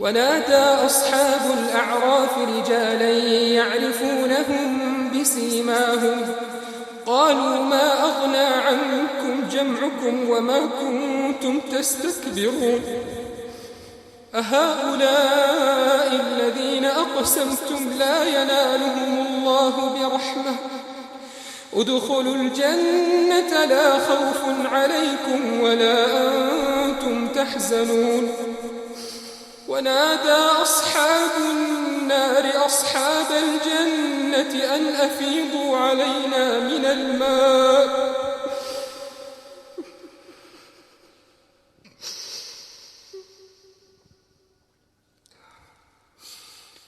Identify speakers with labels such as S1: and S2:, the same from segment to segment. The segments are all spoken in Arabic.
S1: ونادى أصحاب الأعراف رجالا يعرفونهم بسيماهم قالوا ما أغنى عنكم جمعكم وما كنتم تستكبرون أهؤلاء الذين أقسمتم لا ينالهم الله برحمة ادخلوا الجنة لا خوف عليكم ولا أنتم تحزنون ونادى أصحاب النار أصحاب الجنة أن أفيضوا علينا من الماء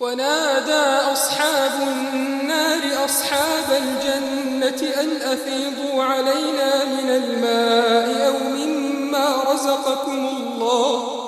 S1: ونادى أصحاب النار أصحاب الجنة أن أفيضوا علينا من الماء أو مما رزقكم الله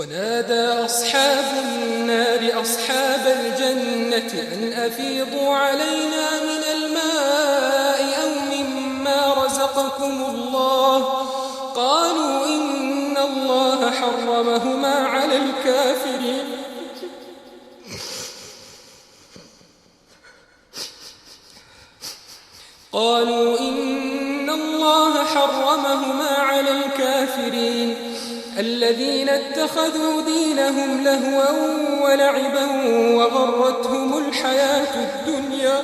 S1: ونادى أصحاب النار أصحاب الجنة أن أفيضوا علينا من الماء أو مما رزقكم الله قالوا إن الله حرمهما على الكافرين قالوا إن الله حرمهما على الكافرين الذين اتخذوا دينهم لهوا ولعبا وغرتهم الحياة الدنيا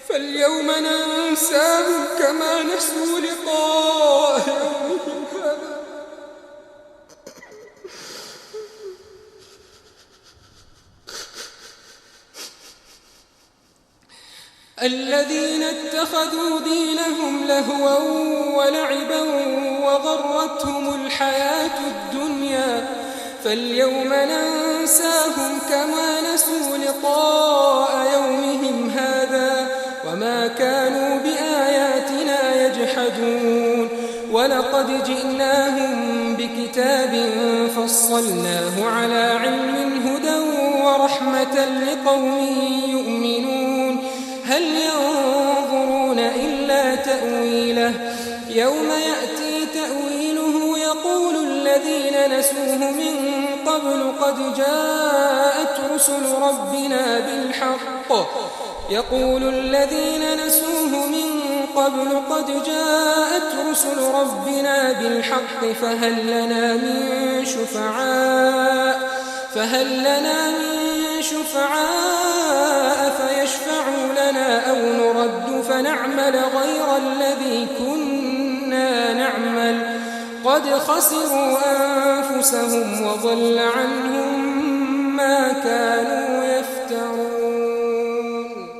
S1: فاليوم ننساهم كما نسوا لقاء يومهم هذا الذين اتخذوا دينهم لهوا ولعبا وغرتهم الحياة الدنيا فاليوم ننساهم كما نسوا لقاء يومهم هذا وما كانوا بآياتنا يجحدون ولقد جئناهم بكتاب فصلناه على علم هدى ورحمة لقوم يؤمنون هل ينظرون إلا تأويله يوم يأتي تأويله يقول الذين نسوه من قبل قد جاءت رسل ربنا بالحق يقول الذين نسوه من قبل قد جاءت رسل ربنا بالحق فهل لنا من شفعاء فيشفعوا لنا أو نرد فنعمل غير الذي كنا نعمل قد خسروا أنفسهم وضل عنهم ما كانوا